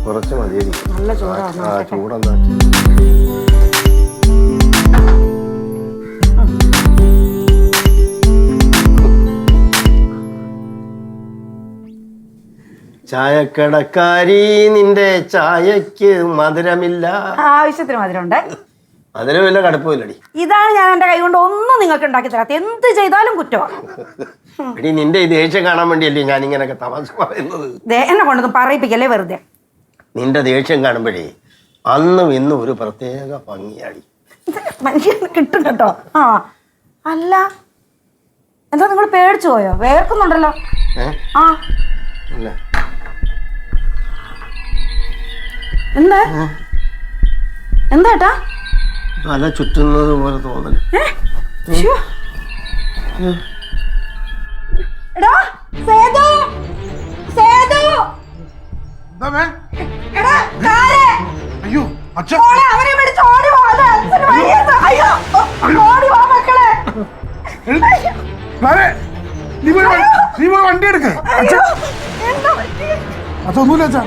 കുറച്ച് മതിയായിരിക്കും. നല്ല ചൂടാണ്. ചൂടെന്താ ചായക്കടക്കാരി നിന്റെ ചായക്ക് മധുരമില്ല. ആവശ്യത്തിന് മധുരമുണ്ട്. മധുരമില്ല കടുപ്പമില്ലടി. ഇതാണ് ഞാൻ എന്റെ കൈ കൊണ്ട് ഒന്നും നിങ്ങൾക്ക് ഉണ്ടാക്കി തരാത്ത. എന്ത് ചെയ്താലും കുറ്റമാണ്. എടി നിന്റെ ഈ ദേഷ്യം കാണാൻ വേണ്ടിയല്ലേ ഞാൻ ഇങ്ങനെയൊക്കെ തമാശ പറയുന്നത്. എന്നെ കൊണ്ടൊന്നും പറയിപ്പിക്കല്ലേ വെറുതെ. നിന്റെ ദേഷ്യം കാണുമ്പോഴേ അന്നും ഇന്നും ഒരു പ്രത്യേക ഭംഗിയാടി. മനുഷ്യന് കിട്ടും കേട്ടോ. ആ അല്ല എന്താ നിങ്ങൾ പേടിച്ചു പോയോ? വേർക്കുന്നുണ്ടല്ലോ. ആ എന്താ എന്താ തല ചുറ്റുന്നത് പോലെ തോന്നല്. അയ്യോ നീ പോയി വണ്ടി എടുക്ക. അതൊന്നുമില്ല അച്ഛാ.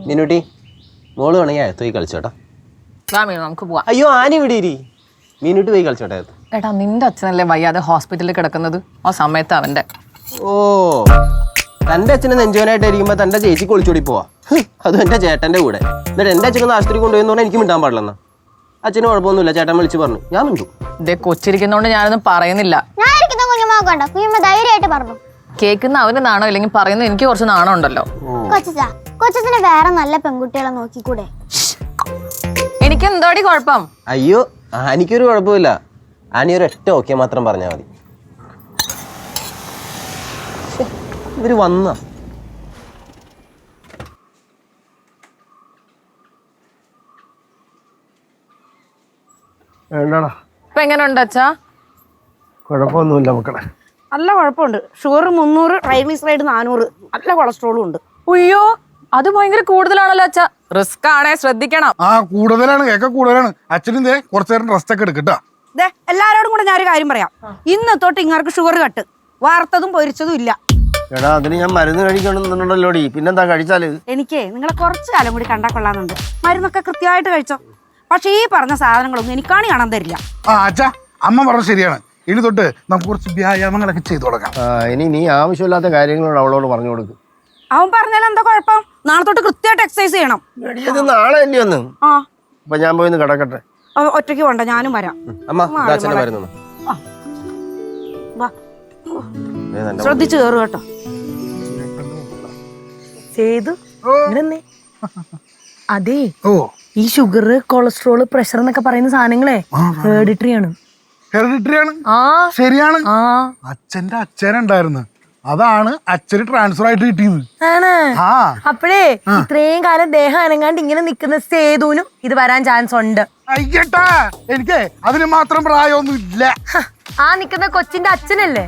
മിനുട്ടി മോള് വേണമെങ്കിൽ അകത്ത് കളിച്ചോട്ടാ. നമുക്ക് പോവാം. അയ്യോ ആനി ഇവിടെ ഇരി. മീനുട്ടി പോയി കളിച്ചോട്ടെ. ഏട്ടാ നിന്റെ അച്ഛനല്ലേ വയ്യാതെ ഹോസ്പിറ്റലിൽ കിടക്കുന്നത്? ആ സമയത്ത് അവന്റെ ഓ തന്റെ അച്ഛനെ നെഞ്ചോനായിട്ടായിരിക്കുമ്പോ തന്റെ ചേച്ചി ഒളിച്ചോടി പോവാ. അതും എന്റെ ചേട്ടന്റെ കൂടെ. എന്നിട്ട് എന്റെ അച്ഛനൊന്ന് ആശുപത്രി കൊണ്ടുപോയെന്ന് പറഞ്ഞാൽ എനിക്ക് മിണ്ടാൻ പാടില്ലെന്നാ. അച്ഛന് കുഴപ്പമൊന്നുമില്ല, ചേട്ടൻ വിളിച്ച് പറഞ്ഞു. ഞാൻ മിണ്ടു. ഇതേ കൊച്ചിരിക്കുന്നോണ്ട് ഞാനൊന്നും പറയുന്നില്ല. കേൾക്കുന്ന അവന് നാണോ ഇല്ലെങ്കിൽ പറയുന്നത് എനിക്ക് കുറച്ച് നാണം ഉണ്ടല്ലോ. കൊച്ചത്തിന് വേറെ നല്ല പെൺകുട്ടികളെ നോക്കിക്കൂടെ? എനിക്ക് എന്തോടി കുഴപ്പം? അയ്യോ എനിക്കൊരു കുഴപ്പമില്ല. ആനി ഒരു ഒറ്റ ഓക്കെ മാത്രം പറഞ്ഞാൽ മതി. ഇവര് വന്ന വേണ്ടടാ. ഇപ്പൊ എങ്ങനെയുണ്ട് അച്ഛാ? കുഴപ്പമൊന്നുമില്ല മക്കളെ. നല്ല കുഴപ്പമുണ്ട്. ഷുഗർ 300, ട്രൈഗ്ലിസറൈഡ് 400, നല്ല കൊളസ്ട്രോളും ഉണ്ട്. ഉയ്യോ അത് ഭയങ്കര കൂടുതലാണല്ലോ അച്ഛാ. റിസ്ക് ആണേ ശ്രദ്ധിക്കണം. ആ കൂടുതലാണ്, കേക്ക കൂടുതലാണ്. അച്ഛനും കുറച്ചു നേരം റെസ്റ്റ് ഒക്കെ എടുക്കട്ടാ. എല്ലാരോടും കൂടെ ഞാനൊരു കാര്യം പറയാം. ഇന്ന് തൊട്ട് ഇങ്ങർക്ക് ഷുഗർ കട്ട്. വാർത്തതും പൊരിച്ചതും ഇല്ല. എടാ അതിന് ഞാൻ മരുന്ന് കഴിക്കണമെന്നുണ്ടല്ലോടി. പിന്നെന്താ കഴിച്ചാല്? എനിക്ക് നിങ്ങളെ കുറച്ചു കാലം കൂടി കണ്ടാ കൊള്ളാന്നുണ്ട്. മരുന്നൊക്കെ കൃത്യമായിട്ട് കഴിച്ചോ. പക്ഷെ ഈ പറഞ്ഞ സാധനങ്ങളൊന്നും എനിക്കാണി കാണാൻ തരില്ല. ആ അച്ഛാ അമ്മ പറഞ്ഞത് ശരിയാണ്. ഇനി തൊട്ട് നമുക്ക് കുറച്ച് വ്യായാമങ്ങളൊക്കെ ചെയ്തു തുടങ്ങാം. ഇനി നീ ആവശ്യമില്ലാത്ത കാര്യങ്ങളോട് അവളോട് പറഞ്ഞു കൊടുക്കും. അവൻ പറഞ്ഞാലും എന്താ കുഴപ്പം? നാളെ തൊട്ട് കൃത്യമായിട്ട് എക്സസൈസ് ചെയ്യണം. നാളെ അല്ലേ ഒന്ന്. ആ അപ്പൊ ഞാൻ പോയി കിടക്കട്ടെ. ഒറ്റയ്ക്ക് പോണ്ട, ഞാനും വരാം. ശ്രദ്ധിച്ചു കയറു കേട്ടോ. ചെയ്തു അതെ. ഈ ഷുഗർ, കൊളസ്ട്രോള്, പ്രഷർ എന്നൊക്കെ പറയുന്ന സാധനങ്ങളെ ഹെറിഡിറ്ററി ആണ്. ശരിയാണ്. അച്ഛന്റെ അച്ഛനുണ്ടായിരുന്നു, അതാണ് അച്ഛന് ട്രാൻസ്ഫർ ആയിട്ട് കിട്ടിയത്. ആണ്. അപ്പഴേ ഇത്രയും കാലം ദേഹം അനങ്ങാണ്ട് ഇങ്ങനെ നിക്കുന്ന സേതുവിനും ഇത് വരാൻ ചാൻസ് ഉണ്ട്. അയ്യട്ടാ എനിക്ക് അതിന് മാത്രം പ്രായമൊന്നും ഇല്ല. ആ നിക്കുന്ന കൊച്ചിന്റെ അച്ഛനല്ലേ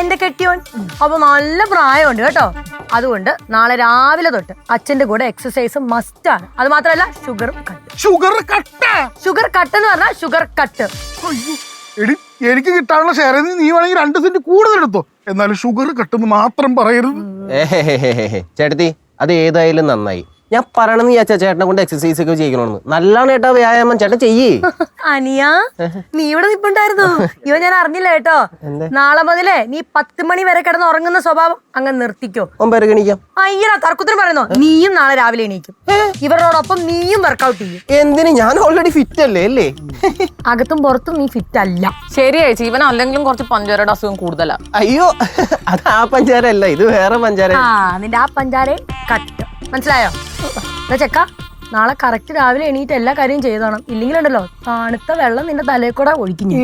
എന്റെ കെട്ടിയോൻ. അപ്പൊ നല്ല പ്രായമുണ്ട് കേട്ടോ. അതുകൊണ്ട് നാളെ രാവിലെ തൊട്ട് അച്ഛന്റെ കൂടെ എക്സസൈസ് മസ്റ്റ് ആണ്. അത് മാത്രമല്ല sugar cut. Sugar cut? Sugar cut എന്ന് പറഞ്ഞാൽ ഷുഗർ കട്ട്. എടി എനിക്ക് കിട്ടാനുള്ള ഷെയർ നീ വേണമെങ്കിൽ 2 സെന്റ് കൂടുതൽ എടുത്തോ. എന്നാലും ഷുഗർ കട്ടെന്ന് മാത്രം പറയരുത്. ചേട്ടത്തി അത് ഏതായാലും നന്നായി. ഞാൻ പറയണമെന്ന് വിചാരിച്ചാ ചേട്ടനെ കൊണ്ട് എക്സസൈസ് ഒക്കെ ചെയ്യണമെന്ന്. നല്ലാണ് ചേട്ടാ വ്യായാമം. ചേട്ടൻ ചെയ്യേ. അനിയാ നീ ഇവിടെ നിപ്പുണ്ടായിരുന്നു. ഇവ ഞാൻ അറിഞ്ഞില്ല കേട്ടോ. നാളെ മുതലേ നീ 10 മണി വരെ കിടന്ന് ഉറങ്ങുന്ന സ്വഭാവം അങ്ങ് നിർത്തിക്കോ. അയ്യടാ തർക്കുത്തരം പറയുന്നോ? നീയും നാളെ രാവിലെ എണീക്കും. ഇവരോടൊപ്പം നീയും വർക്കൗട്ട് ചെയ്യും. എന്തിന്? ഞാൻ ഓൾറെഡി ഫിറ്റ് അല്ലേ അല്ലേ? അകത്തും പുറത്തും നീ ഫിറ്റ് അല്ല. ശരിയായി. ജീവൻ അല്ലെങ്കിലും കുറച്ച് പഞ്ചാരയുടെ അസുഖം കൂടുതലാ. അയ്യോ അത് ആ പഞ്ചാര അല്ല, ഇത് വേറെ പഞ്ചാര. നിന്റെ ആ പഞ്ചാര കട്ട് മനസ്സിലായോ? ചെക്ക നാളെ കറക്റ്റ് രാവിലെ എണീറ്റ് എല്ലാ കാര്യം ചെയ്തോണം. ഇല്ലെങ്കിലുണ്ടല്ലോ തണുത്ത വെള്ളം നിന്റെ തലയിൽ കൂടെ ഒഴിക്കുന്നു.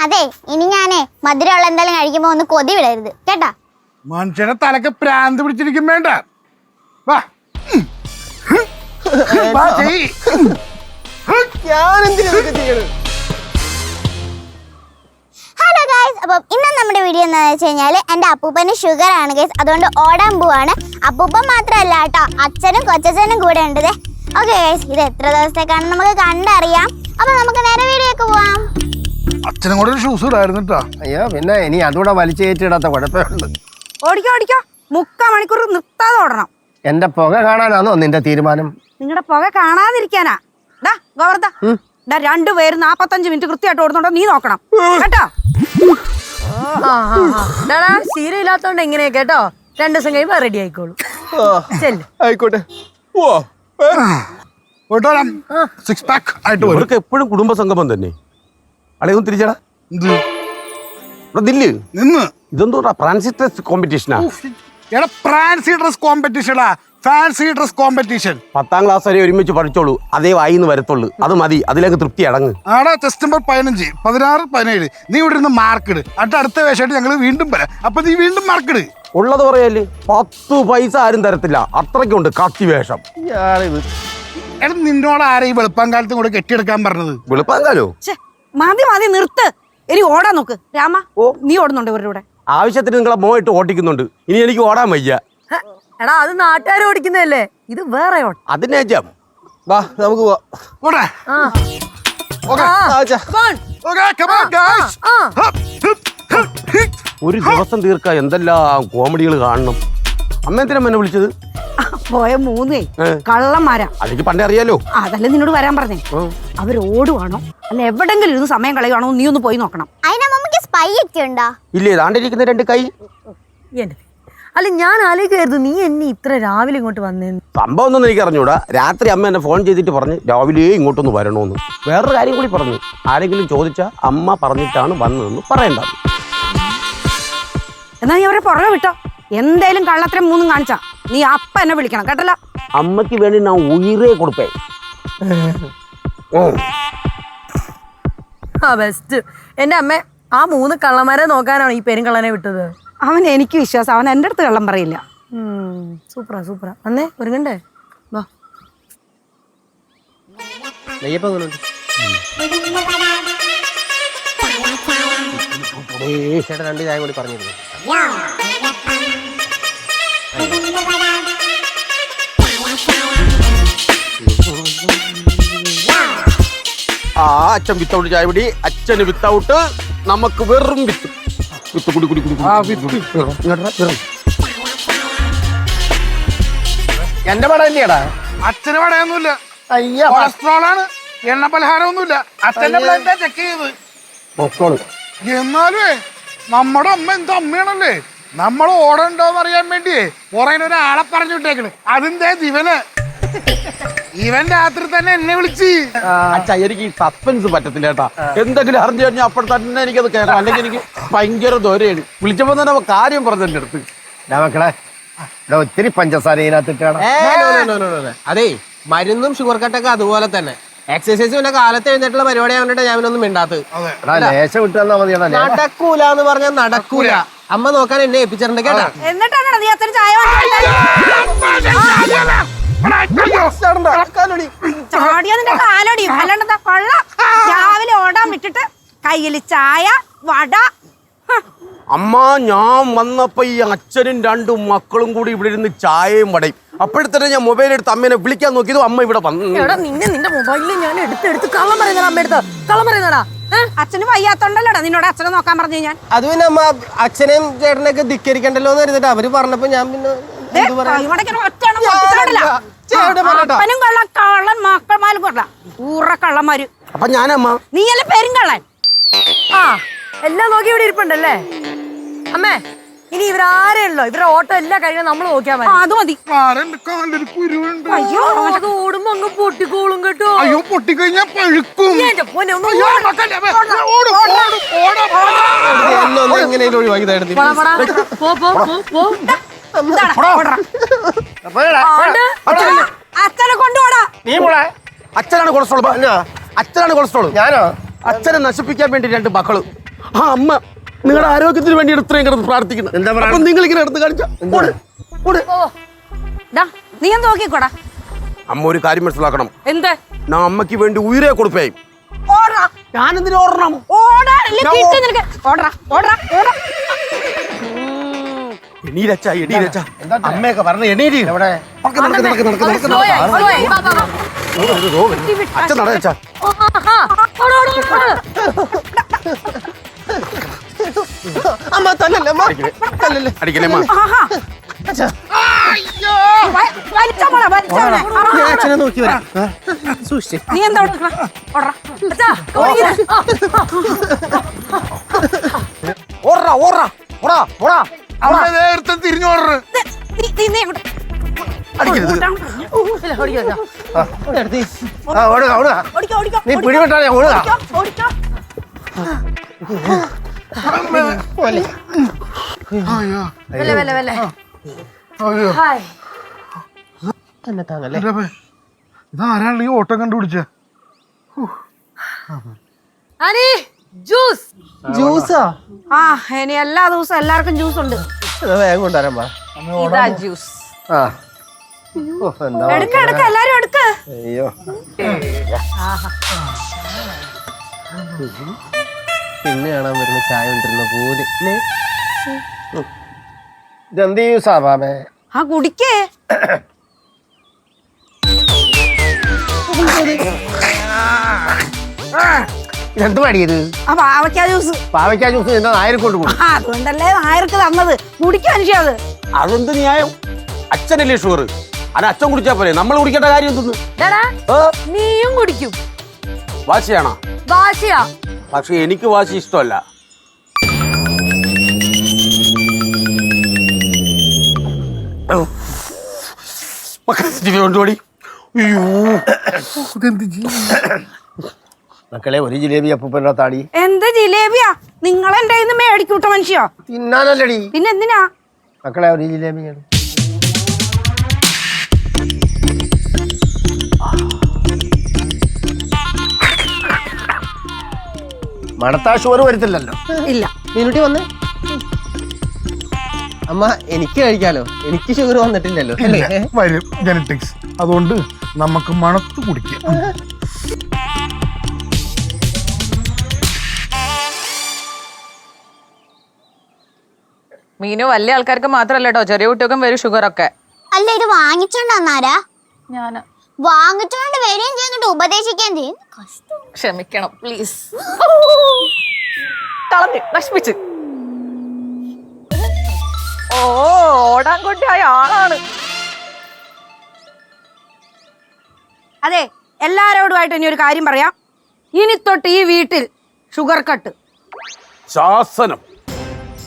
അതെ ഇനി ഞാനേ മധുരമുള്ള എന്തായാലും കഴിക്കുമ്പോ ഒന്ന് കൊതി വിടരുത് കേട്ടാ. മനുഷ്യനെ തലക്ക് പ്രാന്ത് പിടിച്ചിരിക്കും. വേണ്ട വാ ഹലോ ഗൈസ്, അപ്പം ഇന്ന് നമ്മുടെ വീഡിയോ എന്താണെന്ന് വെച്ച് കഴിഞ്ഞാൽ എൻ്റെ അപ്പൂപ്പന് ഷുഗർ ആണ് ഗൈസ്. അതുകൊണ്ട് ഓടാൻ പോവാണ്. അപ്പൂപ്പൻ മാത്രമല്ല കേട്ടോ, അച്ഛനും കൊച്ചച്ഛനും കൂടെ ഉണ്ട്. ഓക്കെ ഗൈസ്, ഇത് എത്ര ദിവസത്തേക്കാണെന്ന് നമുക്ക് കണ്ടറിയാം. അപ്പം നമുക്ക് നേരെ വീഡിയോക്ക് പോവാം. അച്ഛനും കൂടെ ഒരു ഷൂസ് ഇടായിരുന്നു കേട്ടോ. അയ്യോ പിന്നെ ഇനി അതുകൂടെ വലിച്ചേറ്റിടാത്ത കുഴപ്പമുണ്ട്. ഓടിക്കോ ഓടിക്കോ, 3/4 മണിക്കൂർ നിർത്താതെ ഓടണം. എന്റെ പുക കാണാനാണോ നിന്റെ തീരുമാനം? നിങ്ങളുടെ പുക കാണാതിരിക്കാനാ. ഡാ ഗോവർദ്ധ, ഡാ 2 പേര് 45 മിനിറ്റ് കൃത്യമായിട്ട് ഓടുന്നുണ്ടോ നീ നോക്കണം കേട്ടോ. ശീലമില്ലാത്തോണ്ട് എങ്ങനെയാ കേട്ടോ. 2 ദിവസം കഴിയുമ്പോ റെഡി ആയിക്കോളൂ. ചെല്ല്. ആയിക്കോട്ടെ. പോയിട്ട് വരാം. 6 പാക്ക് ആയിട്ട് വരും. ഇവർക്ക് എപ്പോഴും കുടുംബ സംഗമം തന്നെ. അളയൊന്നും തിരിച്ചടാ എന്ത് ദില്ല് നിന്ന് ഇതെന്തോടാ ഫ്രാൻസിസ് കോമ്പറ്റീഷനാ? എടാ ഫാൻസി ഡ്രസ് കോമ്പറ്റീഷനാ. Fancy dress competition. 10ാം ക്ലാസ് വരെ ഒരുമിച്ച് പഠിച്ചോളൂ, അതേ വായിന്ന് വരത്തുള്ളൂ. അത് മതി, അതിലേക്ക് തൃപ്തി അടങ്ങ്. ആടാ സെപ്റ്റംബർ 15, 16, 17 നീ ഇവിടെ ഇരുന്ന് മാർക്കിട്. അടുത്ത വേഷമായിട്ട് ഞങ്ങൾ വീണ്ടും വരാം. അപ്പൊ നീ വീണ്ടും മാർക്കിട്. ഉള്ളത് പറയല്ലേ, 10 പൈസ ആരും തരത്തില്ല, അത്രയ്ക്കുണ്ട് കത്തി വേഷം. എടാ നിന്നോട് ആരെ ഈ വെളുപ്പാൻ കാലത്തും കൂടെ കെട്ടിയെടുക്കാൻ പറഞ്ഞത്? വെളുപ്പാങ്കാലോ? മതി മതി നിർത്ത്. ഇനി ഓടാൻ നോക്ക്. രാമ നീ ഓടുന്നുണ്ട് ഇവരുടെ കൂടെ? ആവശ്യത്തിന് നിങ്ങളെ മോയിട്ട് ഓട്ടിക്കുന്നുണ്ട്, ഇനി എനിക്ക് ഓടാൻ വയ്യ. എടാ അത് നാട്ടുകാർ ഓടിക്കുന്നതല്ലേ, ഇത് വേറെ ഓട്ടം. അതിനെ വാ നമുക്ക് പോവാം. പോട്ടെ. ആ. Okay. ആ, come on. Okay, come on, guys. ആ. Hup, hup, hup, hup. ഒരു ദിവസം തീർക്കാൻ എന്തെല്ലാം കോമഡികൾ കാണണം. അമ്മ എന്തിനാ എന്നെ വിളിച്ചത്? പോയ 3 കള്ളന്മാരാ. അല്ലെങ്കിൽ പണ്ടേ അറിയാലോ. അതല്ലേ നിന്നോട് വരാൻ പറഞ്ഞേ. അവരോടുവാണോ അല്ല എവിടെങ്കിലും ഇരുന്ന് സമയം കളയുവാണോ നീ ഒന്ന് പോയി നോക്കണം. അതിന്റെ മമ്മിക്ക് സ്പൈ ഒക്കെ ഉണ്ടോ? ഇല്ലേ, താണ്ടിരിക്കുന്ന 2 കൈ. എന്റെ അല്ല ഞാൻ ആലോചിക്കായിരുന്നു നീ എന്നെ ഇത്ര രാവിലെ ഇങ്ങോട്ട് വന്നേന്ന്. സംഭവം ഒന്നും എനിക്ക് അറിഞ്ഞൂടാ. രാത്രി അമ്മ എന്നെ ഫോൺ ചെയ്തിട്ട് പറഞ്ഞ് രാവിലെ ഇങ്ങോട്ടൊന്ന് വരണോന്ന്. വേറൊരു കാര്യം കൂടി പറഞ്ഞു, ആരെങ്കിലും ചോദിച്ചാൽ അമ്മ പറഞ്ഞിട്ടാണ് വന്നതെന്ന് പറയണ്ട. എന്നാ നീ അവരെ പുറകെ വിട്ടോ. എന്തായാലും കള്ളത്തരം 3 കാണിച്ചാ നീ അപ്പ എന്നെ വിളിക്കണം കേട്ടല്ലോ. അമ്മയ്ക്ക് വേണ്ടി ഞാൻ ഉയരേ കൊടുപ്പേ. ആ ബെസ്റ്റ്. എന്റെ അമ്മ ആ 3 കള്ളന്മാരെ നോക്കാനാണ് ഈ പെരുങ്കള്ളനെ വിട്ടത്. അവൻ എനിക്ക് വിശ്വാസം, അവൻ എൻ്റെ അടുത്ത് കള്ളം പറയില്ല. സൂപ്പറാ സൂപ്പറാ. അന്നേ ഒരുങ്ങണ്ടേ? വാ. നെയ്യപ്പം എങ്ങനെയുണ്ട്? ചേട്ടാ 2 ചായ കൂടി പറഞ്ഞിരുന്നു. ആ അച്ഛൻ വിത്തൗട്ട് ചായ പിടി, അച്ഛന് വിത്തൗട്ട്, നമുക്ക് വെറും വിത്ത്. വിത്ത് കുടി കുടി കുടി. എന്റെ പടം തന്നെയാടാ. അച്ഛന് പടയൊന്നുമില്ല. അയ്യ കൊളസ്ട്രോൾ ആണ്, എണ്ണ പലഹാരമൊന്നുമില്ല. അച്ഛന്റെ ബ്ലഡ് ചെക്ക് ചെയ്ത്. എന്നാലേ നമ്മുടെ അമ്മ എന്താ അമ്മയാണല്ലേ. നമ്മൾ ഓടണ്ടോന്ന് അറിയാൻ വേണ്ടിയേ പുറകിന് ഒരാളെ പറഞ്ഞു വിട്ടേക്കണ്. അതിന്റെ ജീവന് ഇവൻ രാത്രി തന്നെ എന്നെ വിളിച്ച്. അച്ഛാ എനിക്ക് ഈ സസ്പെൻസ് പറ്റത്തില്ല കേട്ടാ. എന്തെങ്കിലും അറിഞ്ഞു കഴിഞ്ഞാൽ അപ്പോൾ തന്നെ എനിക്കത് കേൾക്കാം, അല്ലെങ്കിൽ എനിക്ക് ഭയങ്കര ദൂരെയാണ്. വിളിച്ചപ്പോ തന്നെ കാര്യം പറഞ്ഞു എന്റെ അടുത്ത്. മക്കളെ ഇവിടെ ഒത്തിരി പഞ്ചസാര ഇതിനകത്തിട്ടാണ്. അതെ, മരുന്നും ഷുഗർ കട്ടൊക്കെ അതുപോലെ തന്നെ. എക്സസൈസ് പിന്നെ കാലത്ത് എഴുന്നേറ്റുള്ള പരിപാടിയാ കണ്ടിട്ട് ഞാൻ ഒന്നും മിണ്ടാത്തത്. ലേശം വിട്ട് തന്നാ മതിയാ. നടക്കൂല എന്ന് പറഞ്ഞാൽ നടക്കൂല. അമ്മ നോക്കാൻ എന്നെ ഏൽപ്പിച്ചിട്ടുണ്ട് കേട്ടാ. എന്നിട്ടാണോ നീ അച്ഛന് ചായ ചാടിയോ നിന്റെ കാലടിയും അല്ലാണ്ടെന്താ കൊള്ള. രാവിലെ ഓടാൻ വിട്ടിട്ട് കയ്യില് ചായ വട. അമ്മ ഞാൻ വന്നപ്പോ ഈ അച്ഛനും 2 മക്കളും കൂടി ഇവിടെ ഇരുന്ന് ചായയും വടയും. അപ്പോഴത്തന്നെ ഞാൻ മൊബൈൽ എടുത്ത് അമ്മേനെ വിളിക്കാൻ നോക്കിയത് അമ്മ ഇവിടെ വന്നു. എടാ നിന്റെ മൊബൈലിൽ ഞാൻ എടുത്ത് കള്ളം പറയുന്നടാ അമ്മ എടുത്ത്. കള്ളം പറയുന്നടാ. അച്ഛന് വയ്യാത്തോണ്ടല്ലോടാ നിന്നോട് അച്ഛനെ നോക്കാൻ പറഞ്ഞു ഞാൻ. അത് പിന്നെ അമ്മ അച്ഛനെയും ചേട്ടനെയൊക്കെ ധിക്കരിക്കണ്ടല്ലോ എന്ന് കരുതിട്ട് അവര് പറഞ്ഞപ്പോ ഞാൻ പിന്നെ അപ്പനും കള്ള കള്ളൻ മക്കളമാരും കൊള്ള ഊറ കള്ളന്മാര്. അപ്പൊ ഞാനമ്മ നീയല്ല പെരുങ്കള്ളൻ. ആ എല്ലാം നോക്കി ഇവിടെ ഇരിപ്പുണ്ടല്ലേ അമ്മേ. ഇനി ഇവരാരെയുള്ളോ ഇവരുടെ ഓട്ടം എല്ലാം കഴിയാൻ നമ്മൾ നോക്കിയാൽ മതി. അത് മതി. കാലിലൊരു കുരുവുണ്ട്. അയ്യോ അത് ഓടുമ്പോ അങ്ങ് പൊട്ടിക്കോളും കേട്ടോ. അയ്യോ പൊട്ടിക്കഴിഞ്ഞാ പഴുക്കും. എന്റെ പൊന്നെ ഒന്ന് അയ്യോ, മക്കളെ, ഓടും, ഓടും, ഓടും. എങ്ങനെയും ഒഴിവാക്കി തരുന്നത്. അച്ഛനെ കൊണ്ടുപോടാ. നീ മോളെ അച്ഛനാണ് കൊളസ്ട്രോൾ. അച്ഛനാണ് കൊളസ്ട്രോൾ. ഞാനോ? അച്ഛനെ നശിപ്പിക്കാൻ വേണ്ടി 2 മക്കള്. ആ അമ്മ നിങ്ങളുടെ ആരോഗ്യത്തിന് വേണ്ടി ഇത്രയും കിടന്ന് പ്രാർത്ഥിക്കുന്നത്. എന്താ അപ്പൊ നിങ്ങൾ ഇങ്ങനെ എടുത്ത് കാണിച്ച നീ എന്ത് നോക്കിക്കോടാ. അമ്മ ഒരു കാര്യം മനസ്സിലാക്കണം. എന്ത്? ഞാൻ അമ്മയ്ക്ക് വേണ്ടി ഉയരെ കൊടുപ്പേ. ഞാനെന്തിനു ഓടണം? എണീരച്ച എണീരച്ച. അമ്മയൊക്കെ പറഞ്ഞു എണീരി. എവിടെ അച്ഛൻ നടച്ച. അല്ലല്ല അമ്മ. അല്ലല്ല. അടിക്കണേ അമ്മ. ആഹാ. വലിച്ചോ മോളെ, വലിച്ചോ മോളെ. ഞാൻ അച്ഛനെ നോക്കി വരാം. സൂക്ഷിച്ചേ. നീ എന്താ അവിടെ നിക്കണെ? ഓടറാ. അച്ഛാ ഓടിക്കേ. ഓടാ ഓടാ ഓടാ ഓടാ. അമ്മ നേരത്തെ തിരിഞ്ഞോടറ്. നീ അങ്ങോട്ട്. അടിക്കരുത്. ഓടിക്കോ അച്ഛാ. എടുത്തേ. ഓടുക ഓടുക. ഓടിക്കോ, ഓടിക്കോ, നീ ഓടിക്കോ. പിടിവിട്ടാ ഓടുക. ഓടിക്കോ. വെല്ലേ. അയ്യോ ഹായ്. എന്നെ താങ്ങല്ലേ. ഇതാരാണ് ഈ ഓട്ടം കണ്ടുപിടിച്ച? ആനി ജ്യൂസ്. ജ്യൂസാ? ആ ഇനി എല്ലാ ദിവസവും എല്ലാവർക്കും ജ്യൂസ് ഉണ്ട്. വേഗം കൊണ്ടുവരാൻ പാ. ഇതാ ജ്യൂസ്. ആ ഓ, എന്താ എടുക്ക എല്ലാരും എടുക്ക. അയ്യോ പിന്നെ കാണാൻ വരുന്ന ചായ കൊണ്ടിരുന്ന പോലെ. ഇതെന്ത് യൂസാ മാമേ? ആ കുടിക്കേ. ഇതെന്ത് പടിയത്? ആ പാവയ്ക്കാ ജ്യൂസ്. പാവയ്ക്കാ ജ്യൂസ് എന്താ നായരെ കൊണ്ട് കൊടുക്കും? ആ അതുകൊണ്ടല്ലേ നായർക്ക് തന്നത്. കുടിക്കാൻ മനുഷ്യ അത്. അതെന്ത് ന്യായം? അച്ഛനല്ലേ ഷുഗർ, അത് അച്ഛൻ കുടിച്ചാ പോലെ നമ്മൾ കുടിക്കേണ്ട കാര്യം എന്തെന്ന്? ഡാടാ നീയും കുടിക്കും. വാശിയാണോ? വാശിയാ. പക്ഷെ എനിക്ക് വാശി ഇഷ്ടമല്ല. കൊണ്ടുപോടി. അയ്യോ മക്കളെ ഒരു ജിലേബി അപ്പൂപ്പൻ്റെ താടി എന്ത് ജിലേബിയാ നിങ്ങൾ എന്റെ കയ്യിൽ നിന്ന് മേടിക്കൂട്ട മനുഷ്യോ? തിന്നാനല്ലടി. പിന്നെ എന്തിനാ മക്കളെ ഒരു ജിലേബിയാണ്. മണത്താ ഷുഗർ വരുത്തില്ലല്ലോ. ഇല്ല. മീനുട്ടി വന്ന്. അമ്മ എനിക്ക് കഴിക്കാലോ, എനിക്ക് ഷുഗർ വന്നിട്ടില്ലല്ലോ അല്ലേ? വരും ജനറ്റിക്സ്, അതുകൊണ്ട് നമുക്ക് മണത്ത് കുടിക്കാം. മീനു വലിയ ആൾക്കാർക്ക് മാത്രല്ല കേട്ടോ, ചെറിയ കുട്ടികൾക്കും വരും ഷുഗർ ഒക്കെ. അല്ല ഇത് വാങ്ങിച്ചോണ്ട് വന്നാരാ? ഞാന് വാങ്ങിച്ചോണ്ട് വരികയും ചെയ്യുന്നുണ്ട് ഉപദേശിക്കുകയും ചെയ്യും. കഷ്ടം. ക്ഷമിക്കണം പ്ലീസ്. കളഞ്ഞ് നശിപ്പിച്ച്. ഓ ഓടാൻ കൊണ്ടായ ആളാണ്. അതെ എല്ലാരോടുമായിട്ട് ഇനി ഒരു കാര്യം പറയാം. ഇനി തൊട്ട് ഈ വീട്ടിൽ ഷുഗർ കട്ട്. ശാസനം,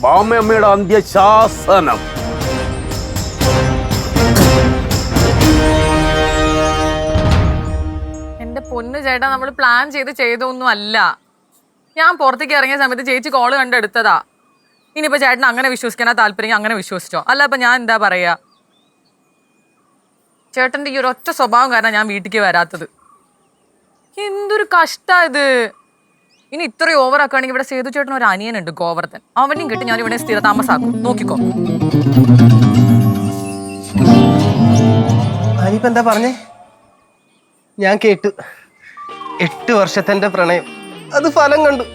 ബാമയമ്മയുടെ അന്ത്യശാസനം. എന്റെ പൊന്ന് ചേട്ടാ, നമ്മൾ പ്ലാൻ ചെയ്തൊന്നും അല്ല. ഞാൻ പുറത്തേക്ക് ഇറങ്ങിയ സമയത്ത് ചേച്ചി കോള് കണ്ടെടുത്തതാ. ഇനിയിപ്പോ ചേട്ടൻ അങ്ങനെ വിശ്വസിക്കാനാ താല്പര്യം, അങ്ങനെ വിശ്വസിച്ചോ. അല്ല ഇപ്പൊ ഞാൻ എന്താ പറയാ, ചേട്ടന്റെ ഈ ഒരു ഒറ്റ സ്വഭാവം കാരണം ഞാൻ വീട്ടിലേക്ക് വരാത്തത്. എന്തൊരു കഷ്ടാ ഇത്. ഇനി ഇത്രയും ഓവർ ആക്കുകയാണെങ്കിൽ ഇവിടെ സേതു ചേട്ടൻ ഒരു അനിയനുണ്ട് ഗോവർദ്ധൻ, അവനെയും കിട്ടി ഞാൻ ഇവിടെ സ്ഥിര താമസാക്കും. നോക്കിക്കോ. അനിയിപ്പ എന്താ പറഞ്ഞേ? ഞാൻ കേട്ടു. 8 വർഷത്തെ എന്റെ പ്രണയം അത് ഫലം കണ്ടു.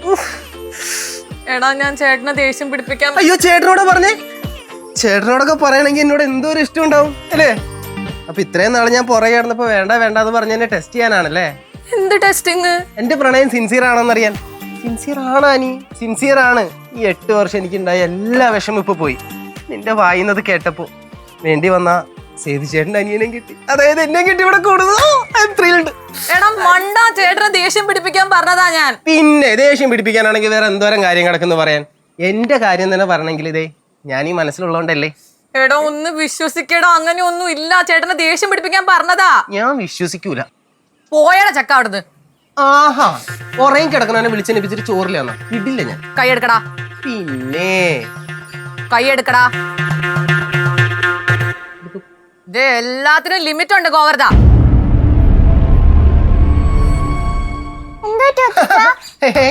എടാ ഞാൻ ചേട്ടനെ ദേഷ്യം പിടിപ്പിക്കാൻ. അയ്യോ ചേട്ടനോട് പറഞ്ഞേ. ചേട്ടനോടൊക്കെ പറയണെങ്കിൽ എന്നോട് എന്തോ ഒരു ഇഷ്ടം ഉണ്ടാവും അല്ലേ? അപ്പൊ ഇത്രയും നാളെ ഞാൻ പുറകെ കിടന്നപ്പോ വേണ്ട എന്ന് പറഞ്ഞ് എന്നെ ടെസ്റ്റ് ചെയ്യാനാണല്ലേ? എന്ത് ടെസ്റ്റിങ്? എന്റെ പ്രണയം സിൻസിയർ ആണോന്നറിയാൻ. സിൻസിയർ ആണ് അനി, സിൻസിയർ ആണ്. ഈ 8 വർഷം എനിക്കുണ്ടായ എല്ലാ വിഷമം ഇപ്പൊ പോയി. നിന്റെ വായിന്നത് കേട്ടപ്പോ വേണ്ടി വന്ന സേതു ചേട്ടൻ്റെ അനിയനെ കിട്ടി, അതായത് എന്നെ കിട്ടി. ഇവിടെ കൂടുതൽ എടാ മണ്ട, ചേട്ടനെ ദേഷ്യം പിടിപ്പിക്കാൻ പറഞ്ഞതാ ഞാൻ. പിന്നെ ദേഷ്യം പിടിപ്പിക്കാനാണെങ്കിൽ വേറെ എന്തോരം കാര്യം കിടക്കുന്നു പറയാൻ. എന്റെ കാര്യം തന്നെ പറയണമെങ്കിൽ ഇതേ ഞാൻ ഈ മനസ്സിലുള്ളതുകൊണ്ടല്ലേ. എടാ ഒന്ന് വിശ്വസിക്കടാ, അങ്ങനെ ഒന്നും ഇല്ല. ചേട്ടനെ ദേഷ്യം പിടിപ്പിക്കാൻ പറഞ്ഞതാ. ഞാൻ വിശ്വസിക്കൂല. പോയടാ ചക്ക അവിടുന്ന്. ആഹാ, ഉറയും കിടക്കണവനെ വിളിച്ചെണിപ്പിച്ചിട്ട് ചോറില്ല എന്നാ ഇടില്ല ഞാൻ. കൈയെടുക്കടാ. പിന്നെ കൈയെടുക്കടാ. ഇത് എല്ലാത്തിനും ലിമിറ്റ് ഉണ്ട് ഗോവർദ്ധ. എന്താ ചോദിച്ചാ?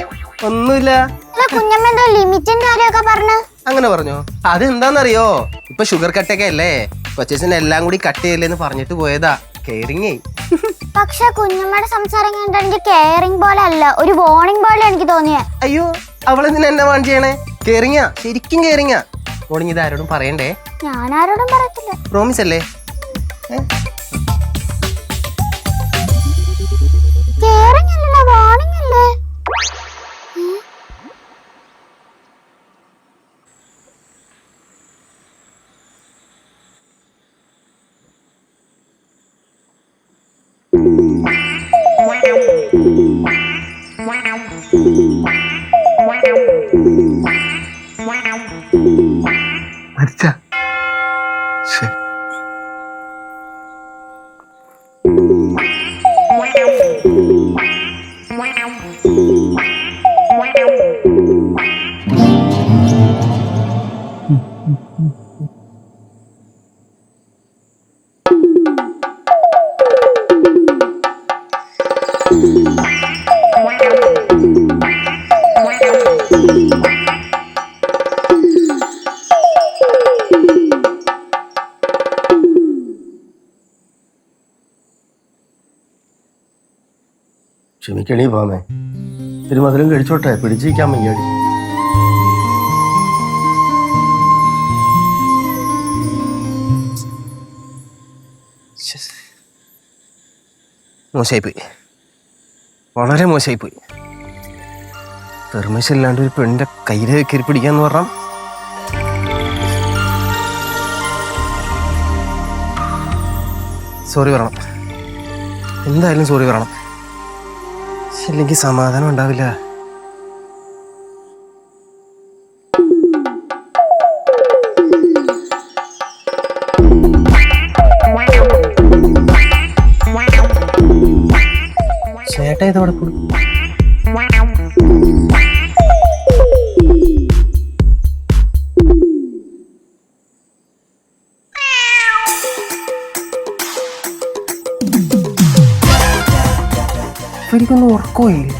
ഒന്നുമില്ല. അല്ല കുഞ്ഞമ്മ എന്തോ ലിമിറ്റിന്റെ കാര്യമൊക്കെ പറഞ്ഞു. അങ്ങനെ പറഞ്ഞോ? അതെന്താന്നറിയോ, ഇപ്പൊ ഷുഗർ കട്ടൊക്കെ അല്ലേ, കൊച്ചച്ഛൻ എല്ലാം കൂടി കട്ട് ചെയ്യല്ലേന്ന് പറഞ്ഞിട്ട് പോയതാ. കെയറിങ്ങേ. പക്ഷെ കുഞ്ഞമ്മയുടെ സംസാരം കണ്ടിട്ട് എനിക്ക് കെയറിംഗ് പോലെ അല്ല, ഒരു വാർണിംഗ് പോലെ എനിക്ക് തോന്നിയേ. അയ്യോ അവളെന്തിനാ എന്നെ വാൺ ചെയ്യണേ? കെയറിങ്ങാ, ശരിക്കും കെയറിങ്ങാ. വാർണിംഗ് ഇത് ആരോടും പറയണ്ടേ? ഞാൻ ആരോടും പറയത്തില്ല. പ്രോമിസ് അല്ലേ? കെയറിംഗ് അല്ലല്ലോ, വാർണിംഗ് അല്ലേ? മരിച്ച ക്ഷമിക്കണീ പോമേ, ഒരു മധുരം കഴിച്ചോട്ടെ, പിടിച്ചിരിക്കാൻ വയ്യാടി. മോശമായിപ്പോയി, വളരെ മോശമായിപ്പോയി. പെർമിഷൻ ഇല്ലാണ്ട് ഒരു പെണ്ണിന്റെ കയ്യില് കയറി പിടിക്കാന്ന് പറഞ്ഞാൽ സോറി പറയണം, എന്തായാലും സോറി പറയണം, ഇല്ലെങ്കിൽ സമാധാനം ഉണ്ടാവില്ല. ചേട്ടാ ഇതോടെ കൂടും. എനിക്കൊന്നും ഉറക്കമില്ലേ?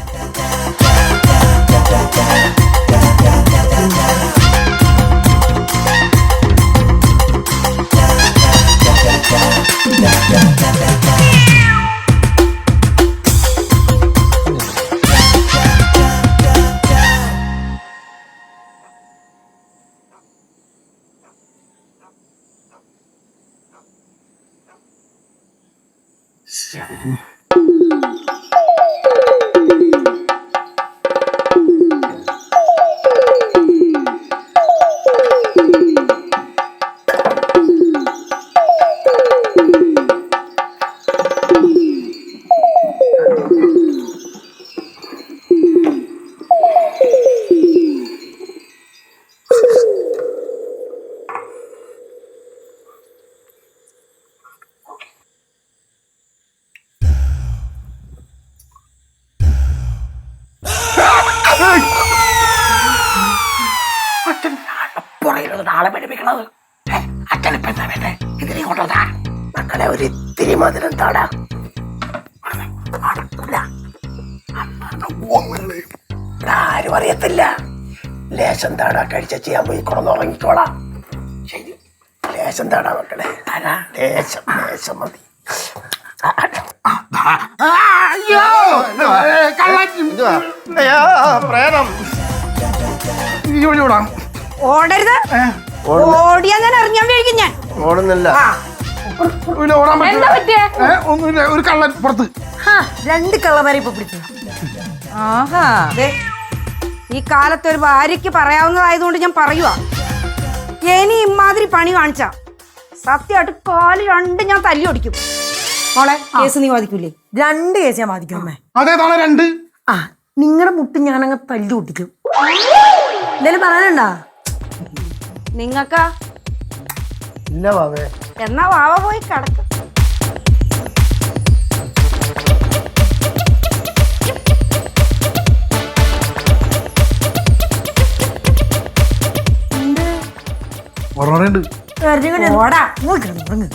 ആളെ പഠിപ്പിക്കണത് അച്ഛനിപ്പെന്താ വേണ്ടേ? ഇതിനെ കൊണ്ടതാ മക്കളെ ഒരിത്തിരി മധുരം താടാ. ആരും അറിയത്തില്ല. ലേശം താടാ കഴിച്ച ചെയ്യാൻ പോയി കൊണ്ടുറങ്ങിക്കോളാം. ശരി, ലേശം താടാ മക്കളെ, ലേശം ലേശം മതി. പ്രേതം ഓടരുത്, ഓടിയാ ഞാൻ അറിഞ്ഞാൻ വീഴിക്കും. ഞാൻ ഓടുന്നില്ല. ഓടാൻ പറ്റില്ല. ഒന്നുമില്ല, ഒരു കള്ളൻ പുറത്ത്. രണ്ട് കള്ളന്മാരെ ഇപ്പൊ പിടിച്ചു. ആഹാ, അതെ, ഈ കാലത്ത് ഒരു ഭാര്യയ്ക്ക് പറയാവുന്നതായതുകൊണ്ട് ഞാൻ പറയുവാ, ഇനി ഇമാതിരി പണി കാണിച്ചാ സത്യമായിട്ട് കാല് രണ്ടും ഞാൻ തല്ലി ഓടിക്കും. മോളെ, കേസ് നീ വാദിക്കൂലേ? 2 കേസ് ഞാൻ വാദിക്കും അമ്മേ. അതേതാണ് 2? ആ, നിങ്ങളുടെ മുട്ട് ഞാനങ്ങ് തല്ലി ഓടിക്കും. എന്തായാലും പറയാനുണ്ടാ? നിങ്ങക്കാ? ഇല്ല വാവേ. എന്നാ വാവ പോയി കിടക്കും. ഓർമ്മയുണ്ട്. ഓടാ, ഉറങ്ങ്.